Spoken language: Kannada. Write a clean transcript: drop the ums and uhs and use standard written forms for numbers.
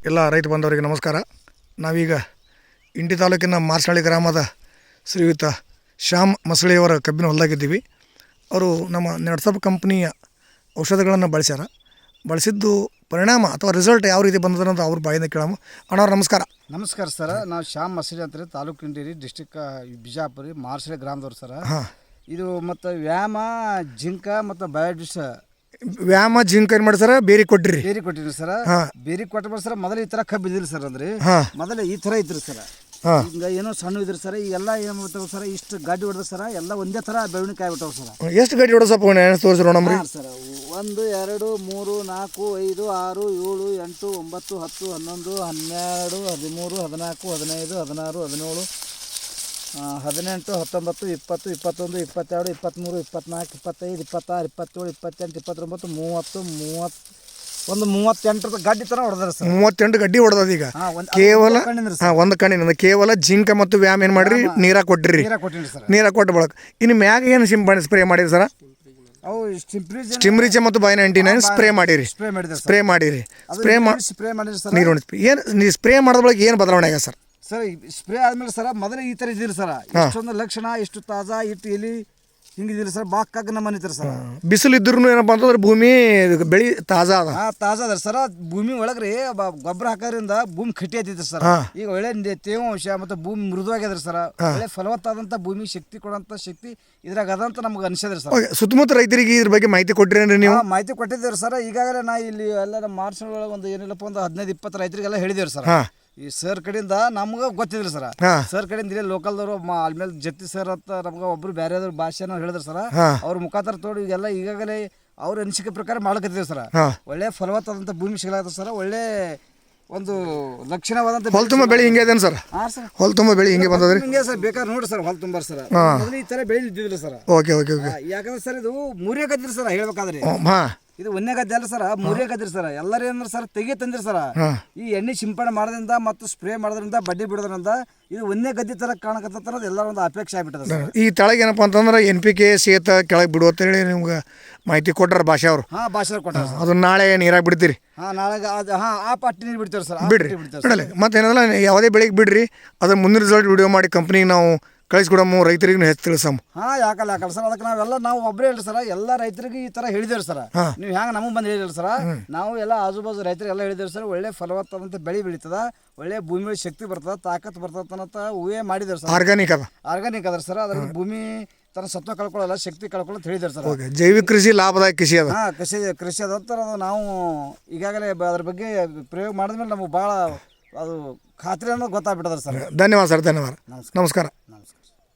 ಎಲ್ಲ ರೈತ ಬಂದವರಿಗೆ ನಮಸ್ಕಾರ. ನಾವೀಗ ಇಂಡಿ ತಾಲೂಕಿನ ಮಾರ್ಸಳ್ಳಿ ಗ್ರಾಮದ ಶ್ರೀಯುತ ಶ್ಯಾಮ್ ಮಸಳಿಯವರ ಕಬ್ಬಿನ ಹೊಲದಾಗಿದ್ದೀವಿ. ಅವರು ನಮ್ಮ ನೆಟ್ಸಪ್ ಕಂಪ್ನಿಯ ಔಷಧಗಳನ್ನು ಬಳಸಿದ್ದು ಪರಿಣಾಮ ಅಥವಾ ರಿಸಲ್ಟ್ ಯಾವ ರೀತಿ ಬಂದದ ಅಂತ ಅವ್ರ ಬಾಯಿಂದ ಕೇಳಮ್ಮ. ಅಣ್ಣವ್ರು ನಮಸ್ಕಾರ. ನಮಸ್ಕಾರ ಸರ್. ನಾವು ಶ್ಯಾಮ್ ಮಸಳಿ ಅಂತಾರೆ, ತಾಲೂಕು ಇಂಡೇರಿ, ಡಿಸ್ಟಿಕ್ ಬಿಜಾಪುರಿ, ಮಾರ್ಸಳ್ಳಿ ಗ್ರಾಮದವ್ರು ಸರ್. ಇದು ಮತ್ತು ವ್ಯಾಮ, ಜಿಂಕ ಮತ್ತು ಬಯೋಡಿಸ್. ವ್ಯಾಮ ಜಿಂಕ್ ಏನು ಮಾಡಿ ಸರ್ ಬೇರೆ ಕೊಟ್ಟಿರಿ? ಬೇರೆ ಕೊಟ್ಟಿರಿ ಸರ್. ಬೇರೆ ಕೊಟ್ಟ ಸರ್ ಮೊದಲು ಈ ಥರ ಕಬ್ಬು ಇದ್ದಿಲ್ಲ ಸರ್. ಅಂದ್ರೆ ಮೊದಲು ಈ ಥರ ಇದ್ರಿ ಸರ್. ಹಿಂಗೆ ಏನೋ ಸಣ್ಣ ಇದ್ರಿ ಸರ್. ಈಗೆಲ್ಲ ಏನು ಮಾಡ್ತಾವೆ ಸರ್, ಇಷ್ಟು ಗಾಡಿ ಹೊಡೆದ ಸರ್, ಎಲ್ಲ ಒಂದೇ ಥರ ಬೆಳವಣಿಗೆ ಕಾಯ್ಬಿಟ್ಟವು ಸರ್. ಎಷ್ಟು ಗಾಡಿ ಹೊಡೆಸಪ್ಪ ತೋರಿಸ್ರಿ ನೋಡಮ್ರಿ ಸರ್. 1 2 3 4 5 6 7 8 9 10 11 12 13 14 15 16 17 18 19 20 21 22 23 24 25 26 27 28 29 30 38 ಗಾಡಿ ಥರ ಹೊಡೆದಾರ ಸರ್. 38 ಗಡ್ಡಿ ಹೊಡೆದದ ಈಗ. ಕೇವಲ ಒಂದು ಕಣ್ಣಿನ ಕೇವಲ ಜಿಂಕ ಮತ್ತು ವ್ಯಾಮ್ ಏನು ಮಾಡ್ರಿ, ನೀರಾಗ ಕೊಟ್ಟಿರಿ. ನೀರಾಗ ಕೊಟ್ಟ ಬಳಕ ಇನ್ನು ಮ್ಯಾಗ ಏನು ಸಿಂಪಡಣೆ ಸ್ಪ್ರೇ ಮಾಡಿರಿ ಸರ್? ಅವು ಸ್ಟಿಮ್ರಿಚೆ ಮತ್ತು ಬೈ99 ಸ್ಪ್ರೇ ಮಾಡಿರಿ. ಸ್ಪ್ರೇ ಮಾಡಿರಿ ಸರ್. ನೀರು ಏನು ನೀವು ಸ್ಪ್ರೇ ಮಾಡಿದ ಬಳಕ ಏನು ಬದಲಾವಣೆ ಆಗ ಸರ್? ಸರ್ ಸ್ಪ್ರೇ ಆದ್ಮೇಲೆ ಸರ್ ಮೊದಲೇ ಈ ಥರ ಇದ್ದಿಲ್ಲ ಸರ್. ಇಷ್ಟೊಂದು ಲಕ್ಷಣ, ಇಷ್ಟು ತಾಜಾ, ಇಟ್ಟು ಎಲಿ ಹಿಂಗಿದಿಲ್ಲ ಸರ್. ಬಾಕಾಗ ನಮ್ಮ ಮನಿತ್ರಿ ಸರ್. ಬಿಸಿಲು ಇದ್ರೂ ಏನಪ್ಪ ಅಂತಂದ್ರೆ ಭೂಮಿ ಬೆಳಿ ತಾಜಾ ಅದ. ತಾಜಾ ಅದ ಸರ್. ಭೂಮಿ ಒಳಗ್ರಿ ಗೊಬ್ಬರ ಹಾಕೋದ್ರಿಂದ ಭೂಮಿ ಕಟ್ಟಿ ಐತಿದ್ರಿ ಸರ್. ಈಗ ಒಳ್ಳೆ ತೇವಾಂಶ ಮತ್ತು ಭೂಮಿ ಮೃದುವಾಗ್ಯದ್ರಿ ಸರ್. ಒಳ್ಳೆ ಫಲವತ್ತಾದಂಥ ಭೂಮಿ ಶಕ್ತಿ ಕೊಡೋಂಥ ಶಕ್ತಿ ಇದ್ರಾಗ ಅದಂತ ನಮ್ಗೆ ಅನಿಸಿದ್ರಿ ಸರ್. ಸುತ್ತಮುತ್ತ ರೈತರಿಗೆ ಇದ್ರ ಬಗ್ಗೆ ಮಾಹಿತಿ ಕೊಟ್ಟಿರಿ ನೀವು? ಮಾಹಿತಿ ಕೊಟ್ಟಿದ್ದೀರಿ ಸರ್. ಈಗಾಗಲೇ ನಾ ಇಲ್ಲಿ ಎಲ್ಲ ನಮ್ಮ ಮಾರ್ಚ್ ಒಳಗೆ ಒಂದು ಏನಿಲ್ಲಪ್ಪ ಒಂದು 15-20 ರೈತರಿಗೆಲ್ಲ ಹೇಳಿದೇವ್ರಿ ಸರ್. ಈ ಸರ್ ಕಡೆಯಿಂದ ನಮ್ಗೆ ಗೊತ್ತಿದ್ರಿ ಸರ್. ಸರ್ ಕಡೆಯಿಂದ ಇಲ್ಲೇ ಲೋಕಲ್ದವರು ಆಮೇಲೆ ಜತ್ತಿ ಸರ್ ಅಂತ ನಮ್ಗೆ ಒಬ್ರು ಬೇರೆ ಭಾಷೆನ ಹೇಳಿದ್ರು ಸರ್. ಅವ್ರ ಮುಖಾಂತರ ತೋಡಿ ಈಗೆಲ್ಲ ಈಗಾಗಲೇ ಅವ್ರ ಅನಿಸಿಕೆ ಪ್ರಕಾರ ಮಾಡ್ಕತ್ತಿದ್ವಿ ಸರ್. ಒಳ್ಳೆ ಫಲವತ್ತಾದಂಥ ಭೂಮಿ ಸಿಗಲಾಗ್ತದೆ ಸರ್. ಒಳ್ಳೆ ಒಂದು ಲಕ್ಷಣವಾದಂಥ ಹೊಲ ತುಂಬ ಬೆಳೆ ಹಿಂಗೆ ಅದೇನು ಸರ್? ಹೊಲ ತುಂಬ ಬೆಳೆ ಹಿಂಗೆ ಬಂದದ್ರಿ? ಹಿಂಗೆ ಸರ್. ಬೇಕಾದ್ರೆ ನೋಡಿ ಸರ್, ಹೊಲ ತುಂಬ ಸರ್. ಮೊದಲು ಈ ಥರ ಬೆಳೆ ಇದ್ದಿದ್ರಿ ಸರ್. Okay okay okay. ಯಾಕಂದ್ರೆ ಸರ್ ಇದು ಮೂರೇ ಗದ್ದಿರಿ ಸರ್ ಹೇಳ್ಬೇಕಾದ್ರೆ. ಇದು ಒಂದೇ ಗದ್ದೆ ಅಲ್ಲ ಸರ್, ಮೂರೇ ಗದ್ದಿರಿ ಸರ್. ಎಲ್ಲರೂ ಏನಂದ್ರೆ ಸರ್ ತೆಗಿ ತಂದಿರಿ ಸರ್. ಈ ಎಣ್ಣೆ ಸಿಂಪಡಣೆ ಮಾಡೋದ್ರಿಂದ ಮತ್ತು ಸ್ಪ್ರೇ ಮಾಡೋದ್ರಿಂದ ಬಡ್ಡಿ ಬಿಡೋದ್ರಿಂದ ಇದು ಒಂದೇ ಗದ್ದೆ ಥರ ಕಾಣಕತ್ತ ಎಲ್ಲರ ಒಂದು ಅಪೇಕ್ಷೆ ಆಗ್ಬಿಟ್ಟದ ಸರ್. ಈ ತೆಳಗೆ ಏನಪ್ಪ ಅಂತಂದ್ರೆ NPK ಸೇತ ಕೆಳಗೆ ಬಿಡು ಅಂತ ಹೇಳಿ ನಿಮ್ಗೆ ಮಾಹಿತಿ ಕೊಟ್ಟಾರ ಭಾಷೆ ಅವರು? ಭಾಷೆ ಕೊಟ್ಟಾರ. ಅದನ್ನ ನಾಳೆ ನೀರಾಗಿ ಬಿಡ್ತೀರಿ? ನಾಳೆಗೆ ಆ ಪಟ್ಟಿ ನೀರು ಬಿಡ್ತೀವಿ ಸರ್. ಬಿಡ್ರಿ ಬಿಡಲ್ಲ. ಮತ್ತೇನಲ್ಲ ಯಾವುದೇ ಬೆಳೆಗೆ ಬಿಡ್ರಿ, ಅದ್ರ ಮುಂದಿನ ರಿಸಲ್ಟ್ ವಿಡಿಯೋ ಮಾಡಿ ಕಂಪ್ನಿಗೆ ನಾವು ಕಳಿಸ್ಕೊಡಮ್ಮ, ರೈತರಿಗೂ ಹೆಚ್ಚು ತಿಳಿಸಮ್ಮ. ಯಾಕಲ್ಲ ಸರ್. ಅದಕ್ಕೆ ನಾವು ಒಬ್ಬರೇ ಹೇಳಿ ಸರ್, ಎಲ್ಲ ರೈತರಿಗೆ ಈ ಥರ ಹೇಳಿದೇವ್ರಿ ಸರ್. ನೀವು ಹೆಂಗೆ ನಮಗೆ ಬಂದು ಹೇಳಿರಿ ಸರ್. ನಾವು ಎಲ್ಲ ಆಜು ರೈತರಿಗೆಲ್ಲ ಹೇಳಿದೇವ್ರಿ ಸರ್. ಒಳ್ಳೆ ಫಲವತ್ತಾದಂಥ ಬೆಳೆ ಬೆಳೀತದ, ಒಳ್ಳೆ ಭೂಮಿ ಶಕ್ತಿ ಬರ್ತದ, ತಾಕತ್ ಬರ್ತದ ಅಂತ ಊಹೆ ಮಾಡಿದೇವ್ರಿ ಸರ್. ಆರ್ಗಾನಿಕ್ ಅದ ಸರ್. ಅದ್ರ ಭೂಮಿ ತನ್ನ ಸತ್ವ ಕಳ್ಕೊಳ್ಳಲ್ಲ, ಶಕ್ತಿ ಕಳ್ಕೊಳ್ಳೋದು ಹೇಳಿದೇವ್ರಿ ಸರ್. ಜೈವಿಕ ಕೃಷಿ ಲಾಭದಾಯಕ ಕೃಷಿ ಅದ. ಕೃಷಿ ಅದಂತರ ನಾವು ಈಗಾಗಲೇ ಅದ್ರ ಬಗ್ಗೆ ಪ್ರಯೋಗ ಮಾಡಿದ್ಮೇಲೆ ನಮಗೆ ಭಾಳ ಅದು ಖಾತ್ರಿ ಅನ್ನೋದು ಗೊತ್ತಾಗ್ಬಿಟ್ಟದ ಸರ್. ಧನ್ಯವಾದ ಸರ್. ಧನ್ಯವಾದ. ನಮಸ್ಕಾರ.